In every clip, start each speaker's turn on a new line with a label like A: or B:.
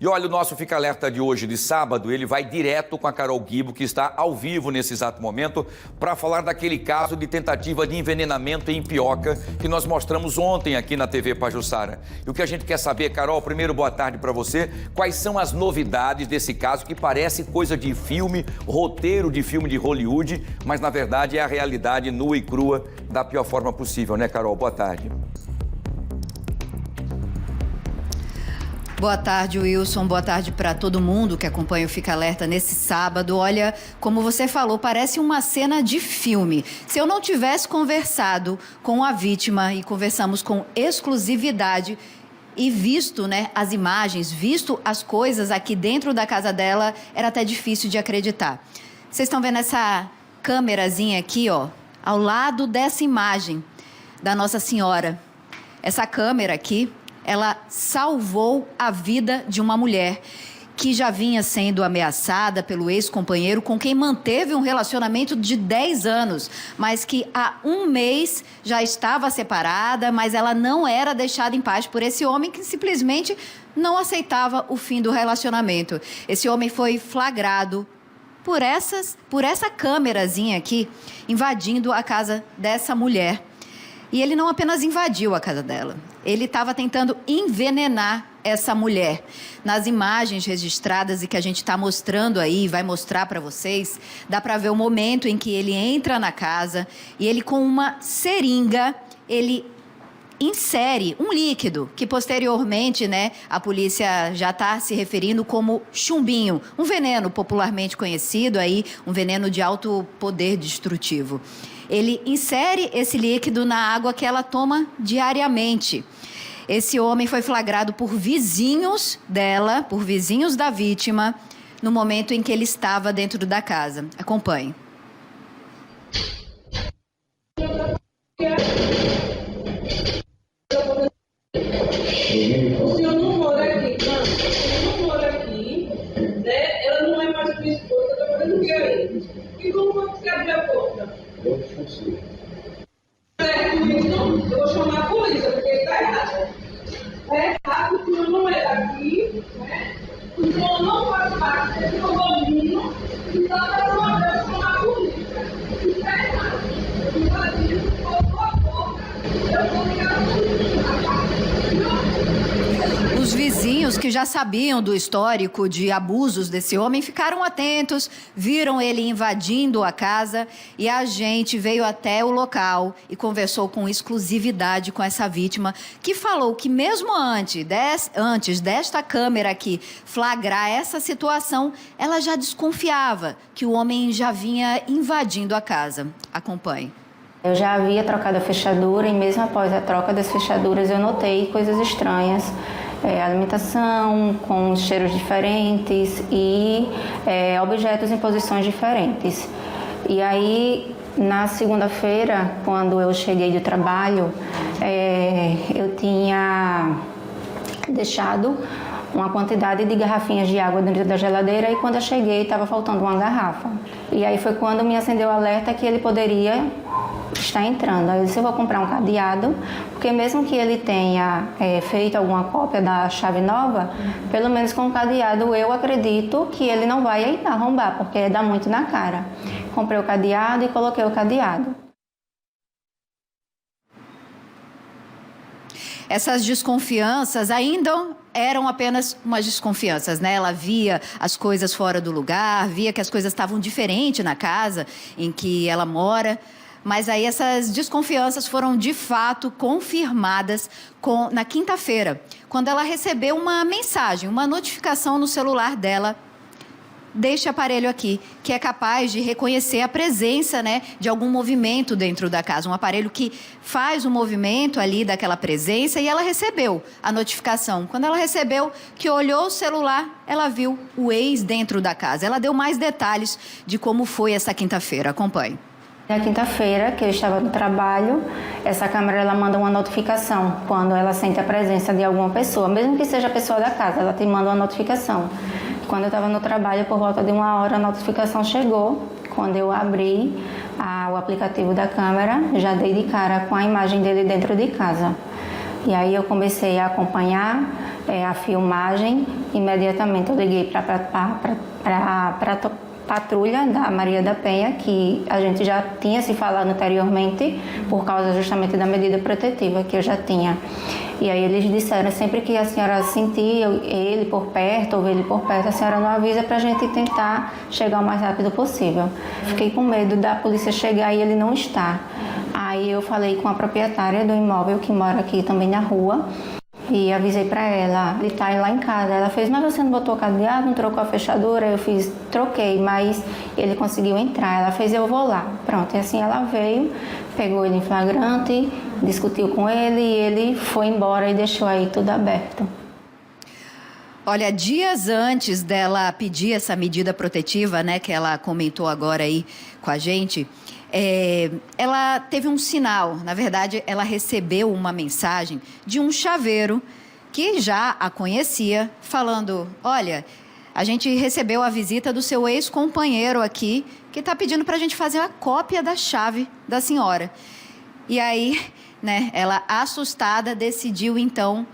A: E olha, o nosso Fica Alerta de hoje, de sábado, ele vai direto com a Carol Guibo, que está ao vivo nesse exato momento, para falar daquele caso de tentativa de envenenamento em Pioca, que nós mostramos ontem aqui na TV Pajuçara. E o que a gente quer saber, Carol, primeiro, boa tarde para você, quais são as novidades desse caso, que parece coisa de filme, roteiro de filme de Hollywood, mas na verdade é a realidade nua e crua da pior forma possível, né, Carol? Boa tarde.
B: Boa tarde, Wilson. Boa tarde para todo mundo que acompanha o Fica Alerta nesse sábado. Olha, como você falou, parece uma cena de filme. Se eu não tivesse conversado com a vítima e conversamos com exclusividade e visto, né, as imagens, visto as coisas aqui dentro da casa dela, era até difícil de acreditar. Vocês estão vendo essa câmerazinha aqui, ó, ao lado dessa imagem da Nossa Senhora. Essa câmera aqui, ela salvou a vida de uma mulher que já vinha sendo ameaçada pelo ex-companheiro com quem manteve um relacionamento de 10 anos, mas que há um mês já estava separada, mas ela não era deixada em paz por esse homem que simplesmente não aceitava o fim do relacionamento. Esse homem foi flagrado por essa câmerazinha aqui, invadindo a casa dessa mulher. E ele não apenas invadiu a casa dela, ele estava tentando envenenar essa mulher. Nas imagens registradas e que a gente está mostrando aí, vai mostrar para vocês, dá para ver o momento em que ele entra na casa e ele, com uma seringa, ele insere um líquido que posteriormente, né, a polícia já está se referindo como chumbinho, um veneno popularmente conhecido aí, um veneno de alto poder destrutivo. Ele insere esse líquido na água que ela toma diariamente. Esse homem foi flagrado por vizinhos dela, por vizinhos da vítima, no momento em que ele estava dentro da casa. Acompanhe.
C: O senhor não mora aqui, não. O senhor não mora aqui, né? Ela não é mais minha esposa, está fazendo o que aí? E como você abre a porta? Então, eu vou chamar a polícia, porque está errado. É errado, o senhor não é daqui, né? O senhor não faz parte desse condomínio, então eu vou chamar a polícia. Isso é errado. Então, isso, por favor, eu vou ligar a polícia.
B: Os vizinhos que já sabiam do histórico de abusos desse homem ficaram atentos, viram ele invadindo a casa e a gente veio até o local e conversou com exclusividade com essa vítima, que falou que mesmo antes desta câmera aqui flagrar essa situação, ela já desconfiava que o homem já vinha invadindo a casa. Acompanhe.
D: Eu já havia trocado a fechadura e mesmo após a troca das fechaduras eu notei coisas estranhas. Alimentação com cheiros diferentes e objetos em posições diferentes. E aí, na segunda-feira, quando eu cheguei do trabalho, eu tinha deixado uma quantidade de garrafinhas de água dentro da geladeira e quando eu cheguei estava faltando uma garrafa. E aí foi quando me acendeu o alerta que ele poderia estar entrando. Aí eu disse, eu vou comprar um cadeado, porque mesmo que ele tenha feito alguma cópia da chave nova, pelo menos com o cadeado eu acredito que ele não vai arrombar, porque dá muito na cara. Comprei o cadeado e coloquei o cadeado.
B: Essas desconfianças ainda eram apenas umas desconfianças, né? Ela via as coisas fora do lugar, via que as coisas estavam diferentes na casa em que ela mora. Mas aí essas desconfianças foram de fato confirmadas na quinta-feira, quando ela recebeu uma mensagem, uma notificação no celular dela, deste aparelho aqui, que é capaz de reconhecer a presença, né, de algum movimento dentro da casa. Um aparelho que faz o movimento ali daquela presença, e ela recebeu a notificação. Quando ela recebeu, que olhou o celular, ela viu o ex dentro da casa. Ela deu mais detalhes de como foi essa quinta-feira. Acompanhe.
D: Na quinta-feira, que eu estava no trabalho, essa câmera ela manda uma notificação quando ela sente a presença de alguma pessoa, mesmo que seja a pessoa da casa, ela te manda uma notificação. Quando eu estava no trabalho, por volta de 1h, a notificação chegou. Quando eu abri o aplicativo da câmera, já dei de cara com a imagem dele dentro de casa. E aí eu comecei a acompanhar a filmagem. Imediatamente eu liguei para a patrulha da Maria da Penha, que a gente já tinha se falado anteriormente, por causa justamente da medida protetiva que eu já tinha. E aí eles disseram, sempre que a senhora sentir ele por perto, ou ele por perto, a senhora não avisa para a gente tentar chegar o mais rápido possível. Fiquei com medo da polícia chegar e ele não estar. Aí eu falei com a proprietária do imóvel, que mora aqui também na rua, e avisei para ela, ele tá lá em casa. Ela fez, mas você não botou o cadeado, não trocou a fechadura? Eu fiz, troquei, mas ele conseguiu entrar. Ela fez, eu vou lá. Pronto, e assim ela veio, pegou ele em flagrante, discutiu com ele e ele foi embora e deixou aí tudo aberto.
B: Olha, dias antes dela pedir essa medida protetiva, né, que ela comentou agora aí com a gente, ela teve um sinal. Na verdade, ela recebeu uma mensagem de um chaveiro que já a conhecia, falando, olha, a gente recebeu a visita do seu ex-companheiro aqui, que está pedindo para a gente fazer a cópia da chave da senhora. E aí, né, ela, assustada, decidiu, então,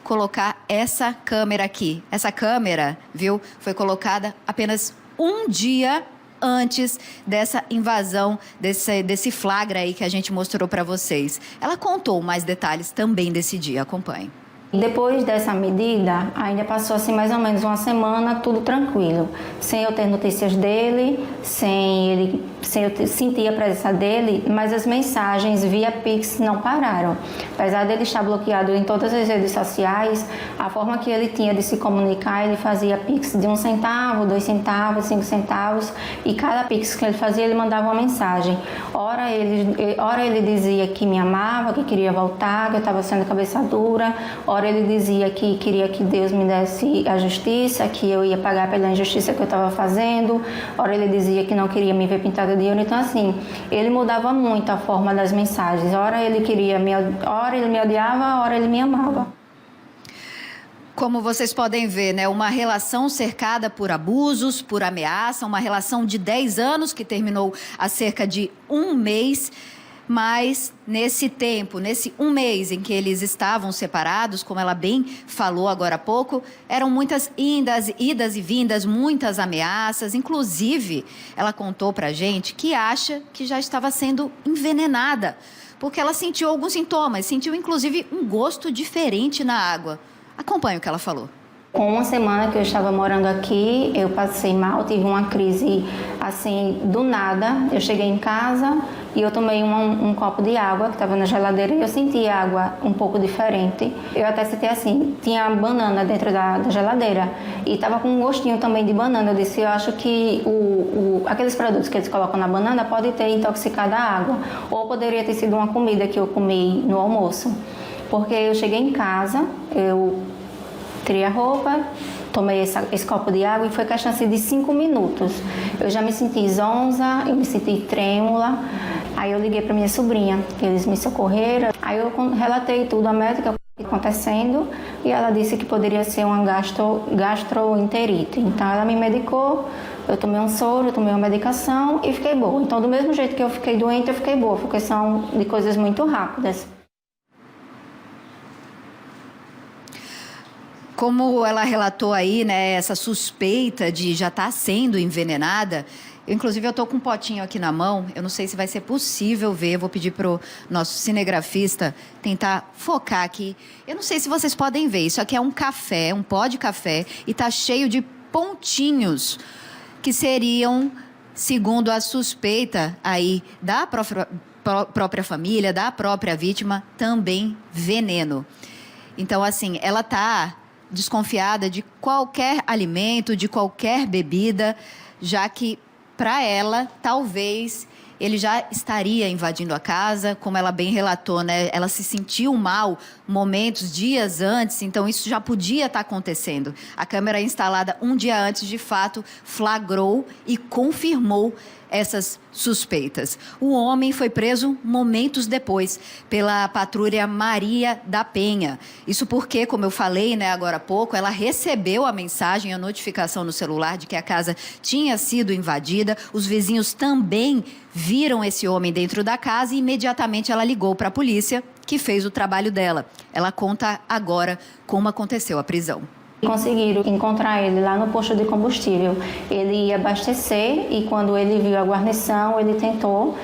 B: colocar essa câmera aqui. Essa câmera, viu, foi colocada apenas um dia antes dessa invasão, desse flagra aí que a gente mostrou para vocês. Ela contou mais detalhes também desse dia. Acompanhe.
D: Depois dessa medida, ainda passou assim mais ou menos uma semana, tudo tranquilo. Sem eu ter notícias dele, sem eu sentir a presença dele, mas as mensagens via Pix não pararam. Apesar dele estar bloqueado em todas as redes sociais, a forma que ele tinha de se comunicar, ele fazia Pix de 1 centavo, 2 centavos, 5 centavos, e cada Pix que ele fazia, ele mandava uma mensagem. Ora ele dizia que me amava, que queria voltar, que eu estava sendo cabeça dura, ora ele dizia que queria que Deus me desse a justiça, que eu ia pagar pela injustiça que eu estava fazendo. Ora ele dizia que não queria me ver pintada de ouro. Então assim, ele mudava muito a forma das mensagens. Ora ele me odiava, ora ele me amava.
B: Como vocês podem ver, né, uma relação cercada por abusos, por ameaça, uma relação de 10 anos que terminou há cerca de um mês. Mas nesse tempo, nesse um mês em que eles estavam separados, como ela bem falou agora há pouco, eram muitas idas e vindas, muitas ameaças. Inclusive, ela contou pra gente que acha que já estava sendo envenenada, porque ela sentiu alguns sintomas, sentiu inclusive um gosto diferente na água. Acompanhe o que ela falou.
D: Com uma semana que eu estava morando aqui, eu passei mal, tive uma crise assim, do nada. Eu cheguei em casa e eu tomei um copo de água que estava na geladeira e eu senti a água um pouco diferente. Eu até senti assim, tinha banana dentro da geladeira e estava com um gostinho também de banana. Eu disse, eu acho que aqueles produtos que eles colocam na banana pode ter intoxicado a água. Ou poderia ter sido uma comida que eu comi no almoço. Porque eu cheguei em casa, eu tirei a roupa, tomei esse copo de água e foi questão assim, de 5 minutos. Eu já me senti zonza, eu me senti trêmula. Aí eu liguei para minha sobrinha, eles me socorreram. Aí eu relatei tudo à médica, o que estava acontecendo, e ela disse que poderia ser uma gastroenterite. Então ela me medicou, eu tomei um soro, tomei uma medicação e fiquei boa. Então do mesmo jeito que eu fiquei doente, eu fiquei boa, porque são de coisas muito rápidas.
B: Como ela relatou aí, né, essa suspeita de já estar sendo envenenada, inclusive eu estou com um potinho aqui na mão, eu não sei se vai ser possível ver, vou pedir para o nosso cinegrafista tentar focar aqui. Eu não sei se vocês podem ver, isso aqui é um café, um pó de café, e está cheio de pontinhos que seriam, segundo a suspeita aí da própria família, da própria vítima, também veneno. Então, assim, ela está desconfiada de qualquer alimento, de qualquer bebida, já que, para ela, talvez ele já estaria invadindo a casa, como ela bem relatou, né? Ela se sentiu mal dias antes, então isso já podia estar acontecendo. A câmera instalada um dia antes, de fato, flagrou e confirmou essas suspeitas. O homem foi preso momentos depois pela patrulha Maria da Penha. Isso porque, como eu falei, né, agora há pouco, ela recebeu a mensagem, a notificação no celular de que a casa tinha sido invadida. Os vizinhos também viram esse homem dentro da casa e imediatamente ela ligou para a polícia que fez o trabalho dela. Ela conta agora como aconteceu a prisão.
D: Conseguiram encontrar ele lá no posto de combustível. Ele ia abastecer e quando ele viu a guarnição, ele tentou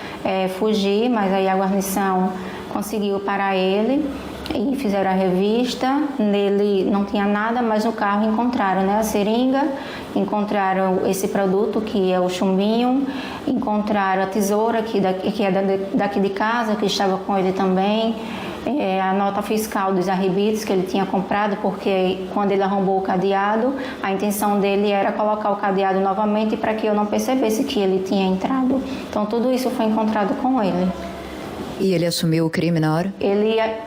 D: fugir, mas aí a guarnição conseguiu parar ele e fizeram a revista. Nele não tinha nada, mas no carro encontraram, né, a seringa, encontraram esse produto que é o chumbinho, encontraram a tesoura que é daqui de casa, que estava com ele também. A nota fiscal dos arrebites que ele tinha comprado, porque quando ele arrombou o cadeado, a intenção dele era colocar o cadeado novamente para que eu não percebesse que ele tinha entrado. Então tudo isso foi encontrado com ele.
B: E ele assumiu o crime na hora?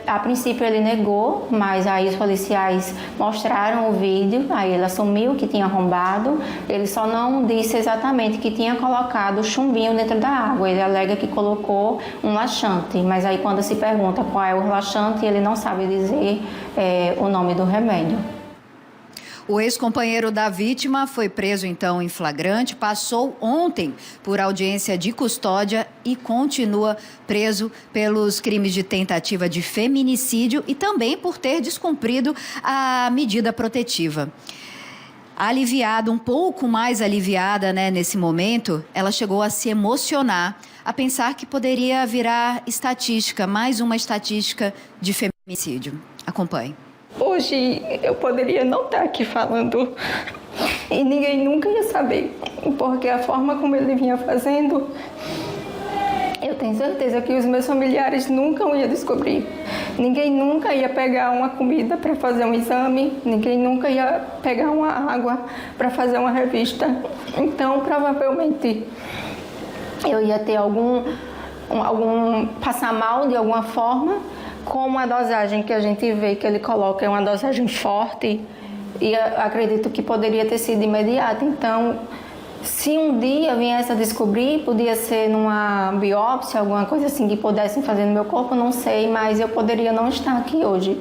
D: A princípio ele negou, mas aí os policiais mostraram o vídeo, aí ele assumiu que tinha arrombado, ele só não disse exatamente que tinha colocado o chumbinho dentro da água, ele alega que colocou um laxante, mas aí quando se pergunta qual é o laxante, ele não sabe dizer o nome do remédio.
B: O ex-companheiro da vítima foi preso, então, em flagrante, passou ontem por audiência de custódia e continua preso pelos crimes de tentativa de feminicídio e também por ter descumprido a medida protetiva. Aliviada, um pouco mais aliviada, né, nesse momento, ela chegou a se emocionar, a pensar que poderia virar estatística, mais uma estatística de feminicídio. Acompanhe.
E: Hoje eu poderia não estar aqui falando e ninguém nunca ia saber, porque a forma como ele vinha fazendo, eu tenho certeza que os meus familiares nunca iam descobrir. Ninguém nunca ia pegar uma comida para fazer um exame, ninguém nunca ia pegar uma água para fazer uma revista. Então, provavelmente, eu ia ter algum passar mal de alguma forma. Como a dosagem que a gente vê que ele coloca é uma dosagem forte, e acredito que poderia ter sido imediata. Então, se um dia viesse a descobrir, podia ser numa biópsia, alguma coisa assim que pudessem fazer no meu corpo, não sei, mas eu poderia não estar aqui hoje.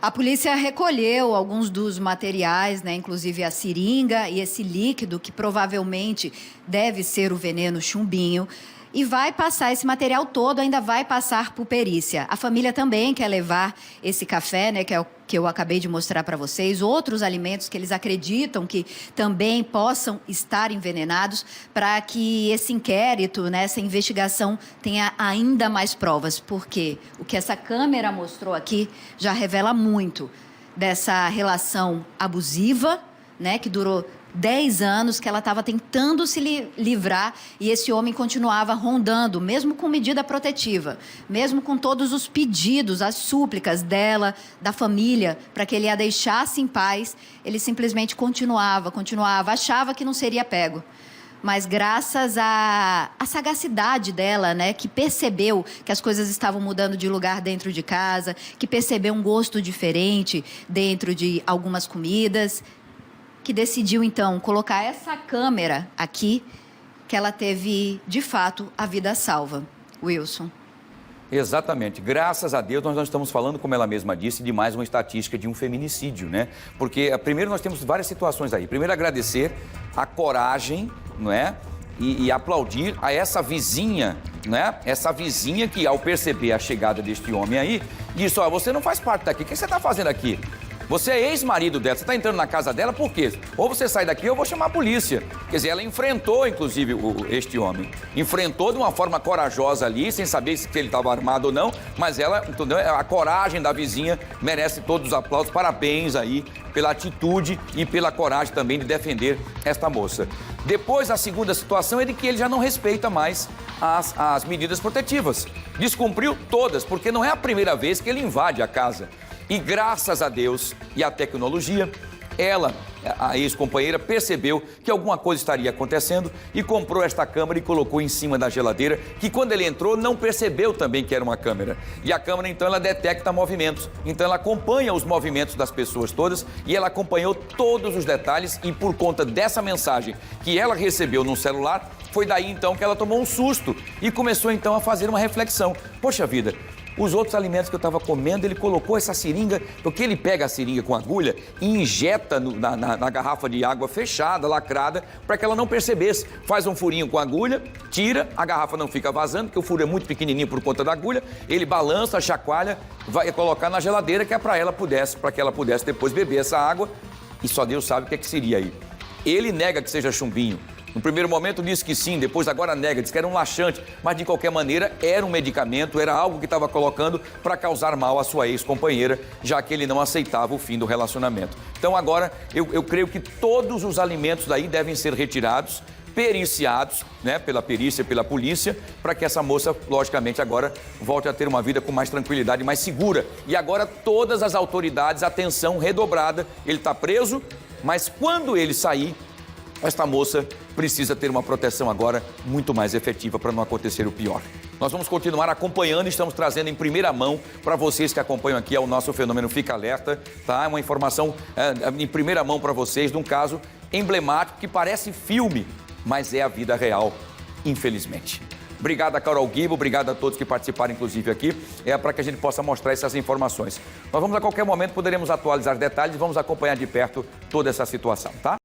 B: A polícia recolheu alguns dos materiais, né, inclusive a seringa e esse líquido que provavelmente deve ser o veneno chumbinho. E vai passar esse material todo, ainda vai passar por perícia. A família também quer levar esse café, né, que é o que eu acabei de mostrar para vocês, outros alimentos que eles acreditam que também possam estar envenenados, para que esse inquérito, né, essa investigação tenha ainda mais provas. Porque o que essa câmera mostrou aqui já revela muito dessa relação abusiva, né, que durou 10 anos, que ela estava tentando se livrar e esse homem continuava rondando, mesmo com medida protetiva, mesmo com todos os pedidos, as súplicas dela, da família, para que ele a deixasse em paz, ele simplesmente continuava, achava que não seria pego. Mas graças à sagacidade dela, né, que percebeu que as coisas estavam mudando de lugar dentro de casa, que percebeu um gosto diferente dentro de algumas comidas, que decidiu, então, colocar essa câmera aqui, que ela teve, de fato, a vida salva. Wilson.
A: Exatamente. Graças a Deus, nós não estamos falando, como ela mesma disse, de mais uma estatística de um feminicídio, né? Porque, primeiro, nós temos várias situações aí. Primeiro, agradecer a coragem, não é? E aplaudir a essa vizinha, né? Essa vizinha que, ao perceber a chegada deste homem aí, disse, ó, você não faz parte daqui, o que você está fazendo aqui? Você é ex-marido dela, você está entrando na casa dela por quê? Ou você sai daqui ou eu vou chamar a polícia. Quer dizer, ela enfrentou, inclusive, este homem. Enfrentou de uma forma corajosa ali, sem saber se ele estava armado ou não, mas ela, entendeu? A coragem da vizinha merece todos os aplausos. Parabéns aí pela atitude e pela coragem também de defender esta moça. Depois, a segunda situação é de que ele já não respeita mais as medidas protetivas. Descumpriu todas, porque não é a primeira vez que ele invade a casa. E graças a Deus e à tecnologia, ela, a ex-companheira, percebeu que alguma coisa estaria acontecendo e comprou esta câmera e colocou em cima da geladeira, que quando ele entrou não percebeu também que era uma câmera. E a câmera, então, ela detecta movimentos. Então, ela acompanha os movimentos das pessoas todas e ela acompanhou todos os detalhes e por conta dessa mensagem que ela recebeu no celular, foi daí, então, que ela tomou um susto e começou, então, a fazer uma reflexão. Poxa vida, Os outros alimentos que eu estava comendo, ele colocou essa seringa, porque ele pega a seringa com agulha e injeta na garrafa de água fechada, lacrada, para que ela não percebesse. Faz um furinho com a agulha, tira, a garrafa não fica vazando, porque o furo é muito pequenininho por conta da agulha, ele balança, chacoalha, vai colocar na geladeira, que é para que ela pudesse depois beber essa água, e só Deus sabe o que seria aí. Ele nega que seja chumbinho. No primeiro momento disse que sim, depois agora nega, disse que era um laxante, mas de qualquer maneira era um medicamento, era algo que estava colocando para causar mal à sua ex-companheira, já que ele não aceitava o fim do relacionamento. Então agora eu creio que todos os alimentos daí devem ser retirados, periciados, né, pela perícia, pela polícia, para que essa moça, logicamente, agora volte a ter uma vida com mais tranquilidade, mais segura. E agora todas as autoridades, atenção redobrada, ele está preso, mas quando ele sair, esta moça precisa ter uma proteção agora muito mais efetiva para não acontecer o pior. Nós vamos continuar acompanhando e estamos trazendo em primeira mão para vocês que acompanham aqui o nosso Fenômeno Fica Alerta, tá? Uma informação em primeira mão para vocês de um caso emblemático que parece filme, mas é a vida real, infelizmente. Obrigado a Carol Guibo, obrigado a todos que participaram, inclusive aqui, para que a gente possa mostrar essas informações. Nós vamos a qualquer momento, poderemos atualizar detalhes e vamos acompanhar de perto toda essa situação, tá?